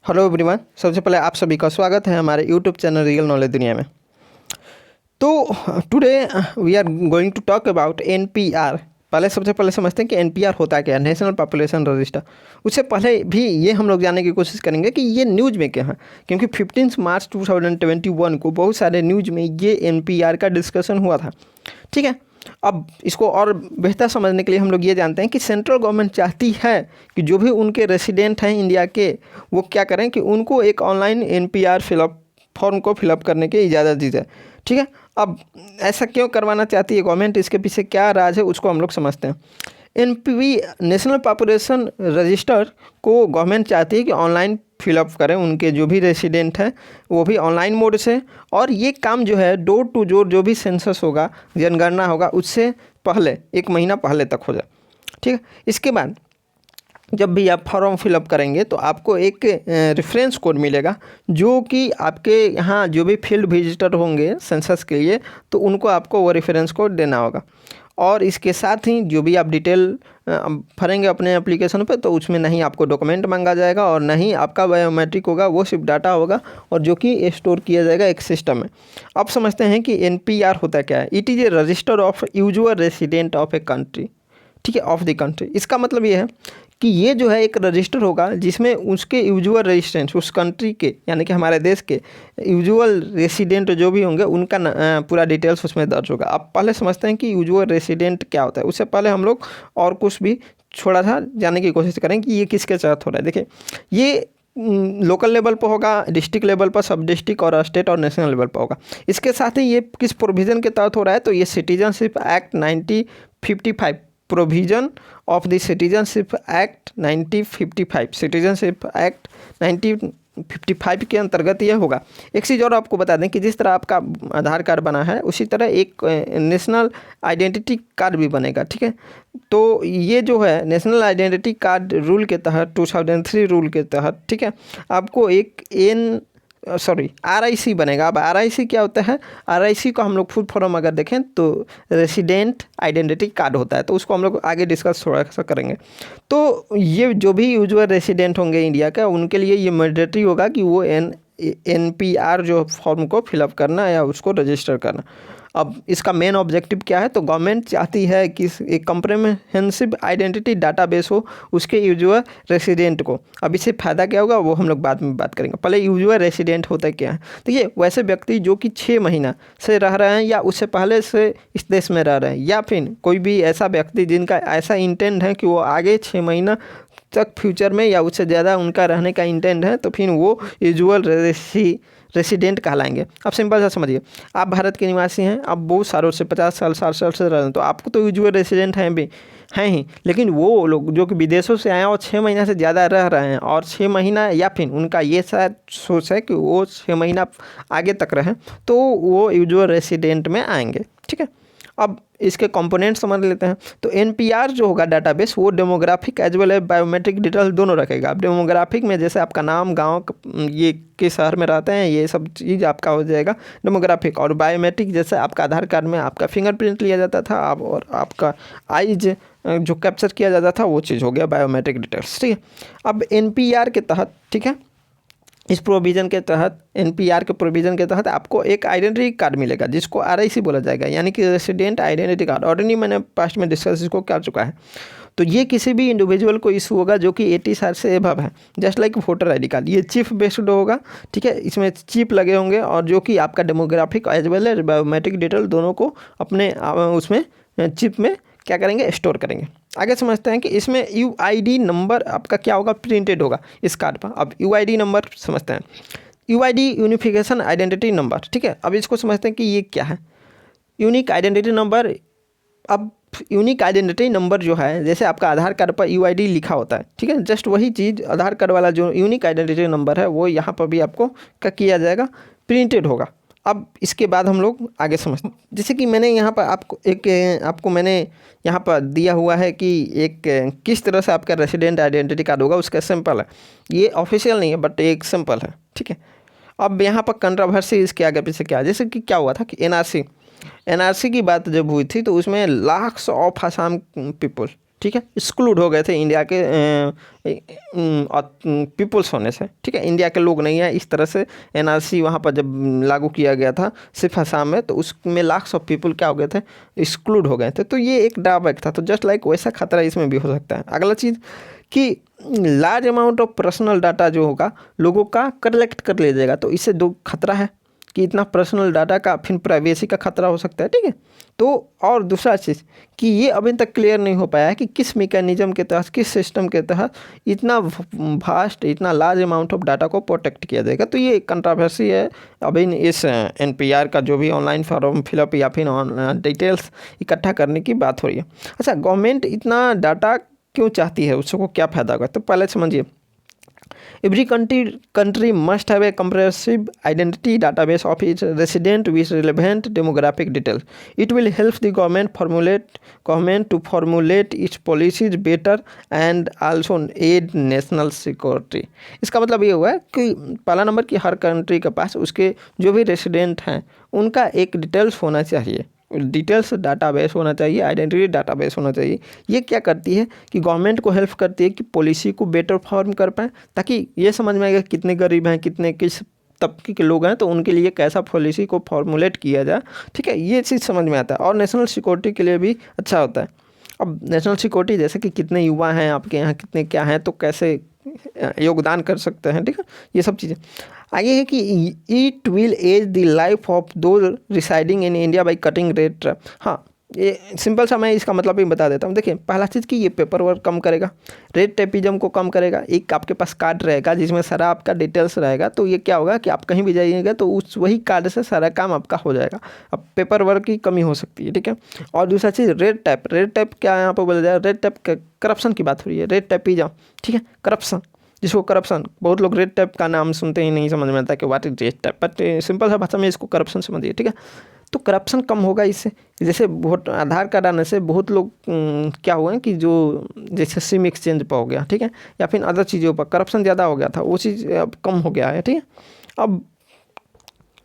Hello everyone, सबसे पहले आप सभी का स्वागत है हमारे यूट्यूब चैनल रियल नॉलेज दुनिया में। तो today we are going to talk about NPR. सबसे पहले समझते हैं कि एनपीआर होता क्या है, नेशनल पॉपुलेशन रजिस्टर। उससे पहले भी ये हम लोग जानने की कोशिश करेंगे कि ये न्यूज़ में क्या है, क्योंकि 15 मार्च 2021 को बहुत सारे न्यूज़ में ये एनपीआर का डिस्कशन हुआ था। ठीक है, अब इसको और बेहतर समझने के लिए हम लोग ये जानते हैं कि सेंट्रल गवर्नमेंट चाहती है कि जो भी उनके रेसिडेंट हैं इंडिया के, वो क्या करें कि उनको एक ऑनलाइन एनपीआर फॉर्म को फिलअप करने की इजाज़त दी जाए। ठीक है, अब ऐसा क्यों करवाना चाहती है गवर्नमेंट, इसके पीछे क्या राज है उसको हम लोग समझते हैं। एनपीवी नेशनल पॉपुलेशन रजिस्टर को गवर्नमेंट चाहती है कि ऑनलाइन फिलअप करें उनके जो भी रेसिडेंट हैं, वो भी ऑनलाइन मोड से। और ये काम जो है डोर टू डोर जो भी सेंसस होगा, जनगणना होगा, उससे पहले 1 महीना पहले तक हो जाए। ठीक है, इसके बाद जब भी आप फॉर्म फिलअप करेंगे तो आपको एक रेफरेंस कोड मिलेगा, जो कि आपके यहाँ जो भी फील्ड विजिटर होंगे सेंसस के लिए, तो उनको आपको वो रेफरेंस कोड देना होगा। और इसके साथ ही जो भी आप डिटेल भरेंगे अपने एप्लीकेशन पे, तो उसमें नहीं आपको डॉक्यूमेंट मांगा जाएगा और नहीं आपका बायोमेट्रिक होगा, वो सिर्फ डाटा होगा और जो कि स्टोर किया जाएगा एक सिस्टम में। अब समझते हैं कि एनपीआर होता क्या है। It is a register of usual resident of a country. ठीक है, ऑफ द कंट्री। इसका मतलब ये है कि ये जो है एक रजिस्टर होगा जिसमें उसके यूजुअल रेजिस्टेंस उस कंट्री के, यानी कि हमारे देश के यूजुअल रेसिडेंट जो भी होंगे उनका पूरा डिटेल्स उसमें दर्ज होगा। आप पहले समझते हैं कि यूजुअल रेसिडेंट क्या होता है, उससे पहले हम लोग और कुछ भी थोड़ा सा जानने की कोशिश करें कि ये किसके साथ हो रहा है। देखिए, ये लोकल लेवल पर होगा, डिस्ट्रिक्ट लेवल पर, सब डिस्ट्रिक्ट और स्टेट और नेशनल लेवल पर होगा। इसके साथ ही ये किस प्रोविज़न के तहत हो रहा है, तो ये citizenship act 1955, provision of the citizenship act 1955, citizenship act 1955 के अंतर्गत ये होगा। एक चीज़ और आपको बता दें कि जिस तरह आपका आधार कार्ड बना है, उसी तरह एक नेशनल आइडेंटिटी कार्ड भी बनेगा। ठीक है, तो ये जो है नेशनल आइडेंटिटी कार्ड रूल के तहत, 2003 रूल के तहत, ठीक है, आपको एक आरआईसी बनेगा। अब आरआईसी क्या होता है, आरआईसी को हम लोग फुल फॉर्म अगर देखें तो रेसिडेंट आइडेंटिटी कार्ड होता है, तो उसको हम लोग आगे डिस्कस थोड़ा सा करेंगे। तो ये जो भी यूजुअल रेसिडेंट होंगे इंडिया का, उनके लिए ये मैंडेटरी होगा कि वो एनपीआर जो फॉर्म को फिलअप करना या उसको रजिस्टर करना। अब इसका मेन ऑब्जेक्टिव क्या है, तो गवर्नमेंट चाहती है कि एक कम्प्रेहेंसिव आइडेंटिटी डाटाबेस हो उसके यूजुअल रेसिडेंट को। अब इससे फ़ायदा क्या होगा वो हम लोग बाद में बात करेंगे। पहले यूजुअल रेसिडेंट होता क्या है। देखिए, वैसे व्यक्ति जो कि 6 महीना से रह रहे हैं या उससे पहले से इस देश में रह रहे हैं, या फिर कोई भी ऐसा व्यक्ति जिनका ऐसा इंटेंट है कि वो आगे 6 महीना तक फ्यूचर में या उससे ज़्यादा उनका रहने का इंटेंट है, तो फिर वो यूजुअल रेसिडेंट कहलाएंगे। अब सिंपल सा समझिए, आप भारत के निवासी हैं, आप बहुत सालों से 50 साल 60 साल से रह रहे हैं, तो आपको तो यूजुअल रेसिडेंट हैं ही। लेकिन वो लोग जो कि विदेशों से आए हैं और 6 महीना से ज़्यादा रह रहे हैं, और 6 महीना या फिर उनका ये शायद सोच है कि वो 6 महीना आगे तक रहें, तो वो यूजुअल रेसिडेंट में आएंगे। ठीक है, अब इसके कंपोनेंट समझ लेते हैं। तो एनपीआर जो होगा डाटाबेस, वो demographic as well as biometric details दोनों रखेगा। अब डेमोग्राफिक में जैसे आपका नाम, गांव, ये किस शहर में रहते हैं, ये सब चीज़ आपका हो जाएगा डेमोग्राफिक। और बायोमेट्रिक जैसे आपका आधार कार्ड में आपका फिंगरप्रिंट लिया जाता था, और आपका आइज जो कैप्चर किया जाता था, वो चीज़ हो गया बायोमेट्रिक डिटेल्स। ठीक है, अब एनपीआर के तहत, ठीक है, इस प्रोविज़न के तहत, एनपीआर के प्रोविज़न के तहत आपको एक आइडेंटिटी कार्ड मिलेगा जिसको आरआईसी बोला जाएगा, यानी कि रेसिडेंट आइडेंटिटी कार्ड। ऑलरेडी मैंने पास्ट में डिस्कस इसको कर चुका है। तो ये किसी भी इंडिविजुअल को इशू होगा जो कि 80 साल से एबव है, just like voter ID card. ये चिप बेस्ड होगा। ठीक है, इसमें चिप लगे होंगे और जो कि आपका demographic as well as biometric detail दोनों को अपने उसमें चिप में क्या करेंगे, स्टोर करेंगे। आगे समझते हैं कि इसमें यूआईडी नंबर आपका क्या होगा, प्रिंटेड होगा इस कार्ड पर। अब यूआईडी नंबर समझते हैं, यूआईडी यूनिफिकेशन आइडेंटिटी नंबर। ठीक है, अब इसको समझते हैं कि ये क्या है, यूनिक आइडेंटिटी नंबर। अब यूनिक आइडेंटिटी नंबर जो है, जैसे आपका आधार कार्ड पर यूआईडी लिखा होता है, ठीक है, जस्ट वही चीज़ आधार कार्ड वाला जो यूनिक आइडेंटिटी नंबर है, वो यहाँ पर भी आपको क्या किया जाएगा, प्रिंटेड होगा। अब इसके बाद हम लोग आगे समझते हैं। जैसे कि मैंने यहाँ पर आपको मैंने यहाँ पर दिया हुआ है कि एक किस तरह से आपका रेसिडेंट आइडेंटिटी कार्ड होगा, उसका सिंपल है। ये ऑफिशियल नहीं है बट एक सिंपल है। ठीक है, अब यहाँ पर कंट्रोवर्सी इसके आगे पीछे क्या है, जैसे कि क्या हुआ था कि एनआरसी की बात जब हुई थी, तो उसमें लाख्स ऑफ आसाम पीपल, ठीक है, एक्सक्लूड हो गए थे इंडिया के पीपल्स होने से, ठीक है, इंडिया के लोग नहीं है। इस तरह से एनआरसी वहाँ पर जब लागू किया गया था सिर्फ असम में, तो उसमें लाख्स ऑफ पीपल क्या हो गए थे, एक्सक्लूड हो गए थे। तो ये एक ड्रॉबैक था। तो जस्ट लाइक वैसा खतरा इसमें भी हो सकता है। अगला चीज़ कि large amount of personal data जो होगा लोगों का कलेक्ट कर लिया जाएगा, तो इससे दो खतरा है कि इतना पर्सनल डाटा का फिर प्राइवेसी का खतरा हो सकता है, ठीक है। तो और दूसरा चीज़ कि ये अभी तक क्लियर नहीं हो पाया है कि किस मैकेनिज्म के तहत, किस सिस्टम के तहत इतना वास्ट, इतना लार्ज अमाउंट ऑफ डाटा को प्रोटेक्ट किया जाएगा। तो ये कंट्रोवर्सी है अभी इस एनपीआर का जो भी ऑनलाइन फॉर्म फिलअप या फिर डिटेल्स इकट्ठा करने की बात हो रही है। अच्छा, गवर्नमेंट इतना डाटा क्यों चाहती है, उसको क्या फ़ायदा होगा? तो पहले समझिए, every country must have a comprehensive identity database of its resident with relevant demographic details. It will help the government to formulate its policies better and also aid national security. इसका मतलब ये हुआ है कि पहला नंबर कि हर country के पास उसके जो भी रेसिडेंट हैं उनका एक डिटेल्स होना चाहिए, डिटेल्स डाटाबेस होना चाहिए, आइडेंटिटी डाटाबेस होना चाहिए। ये क्या करती है कि गवर्नमेंट को हेल्प करती है कि पॉलिसी को बेटर फॉर्म कर पाएँ, ताकि ये समझ में आएगा कितने गरीब हैं, कितने किस तबके के लोग हैं, तो उनके लिए कैसा पॉलिसी को फॉर्मुलेट किया जाए, ठीक है, ये चीज़ समझ में आता है। और नेशनल सिक्योरिटी के लिए भी अच्छा होता है। अब नेशनल सिक्योरिटी जैसे कि कितने युवा हैं आपके यहाँ, कितने क्या हैं, तो कैसे योगदान कर सकते हैं, ठीक है, ये सब चीज़ें। आगे है कि it will ease the life of those residing in India by cutting red tape. हाँ, ये सिंपल सा मैं इसका मतलब भी बता देता हूँ। देखिए, पहला चीज़ कि ये पेपर वर्क कम करेगा, रेट टेपिज्म को कम करेगा। एक आपके पास कार्ड रहेगा जिसमें सारा आपका डिटेल्स रहेगा, तो ये क्या होगा कि आप कहीं भी जाइएगा तो उस वही कार्ड से सारा काम आपका हो जाएगा। अब पेपर वर्क की कमी हो सकती है, ठीक है। और दूसरा चीज़ रेट टैप क्या यहाँ पर बोला जाए, रेट टैप करप्शन की बात हो रही है, रेट टेपिज्म, ठीक है, करप्शन, जिसको करप्शन, बहुत लोग रेड टैप का नाम सुनते ही नहीं समझ में आता कि what is red tap, but simple सा भाषा में इसको करप्शन समझिए, ठीक है। तो करप्शन कम होगा इससे। जैसे बहुत आधार कार्ड आने से बहुत लोग क्या हुआ है कि जो जैसे सिम एक्सचेंज पर हो गया, ठीक है, या फिर अदर चीज़ों पर करप्शन ज़्यादा हो गया था, वो चीज़ अब कम हो गया है, ठीक है। अब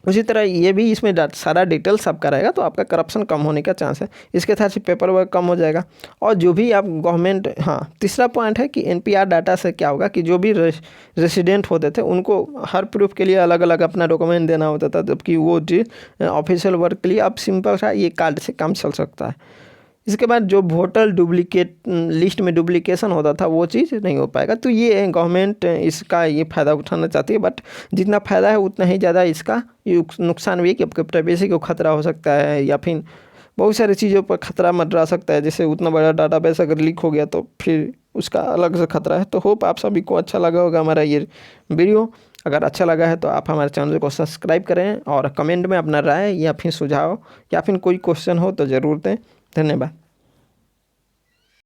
उसी तरह ये भी इसमें सारा डिटेल्स आपका रहेगा, तो आपका करप्शन कम होने का चांस है। इसके साथ ही पेपर वर्क कम हो जाएगा। और जो भी आप गवर्नमेंट, हाँ, तीसरा पॉइंट है कि एनपीआर डाटा से क्या होगा कि जो भी रेसिडेंट होते थे उनको हर प्रूफ के लिए अलग अलग अपना डॉक्यूमेंट देना होता था, जबकि वो ऑफिशियल वर्क के लिए अब सिंपल सा ये कार्ड से काम चल सकता है। इसके बाद जो वोटर डुप्लीकेट लिस्ट में डुप्लीकेशन होता था वो चीज़ नहीं हो पाएगा। तो ये गवर्नमेंट इसका ये फ़ायदा उठाना चाहती है, बट जितना फ़ायदा है उतना ही ज़्यादा इसका नुकसान भी है कि आपके प्राइवेसी को खतरा हो सकता है, या फिर बहुत सारी चीज़ों पर खतरा मंडरा सकता है। जैसे उतना बड़ा डाटाबेस अगर लीक हो गया तो फिर उसका अलग से खतरा है। तो होप आप सभी को अच्छा लगा होगा हमारा ये वीडियो। अगर अच्छा लगा है तो आप हमारे चैनल को सब्सक्राइब करें और कमेंट में अपना राय या फिर सुझाव या फिर कोई क्वेश्चन हो तो ज़रूर दें। धन्यवाद।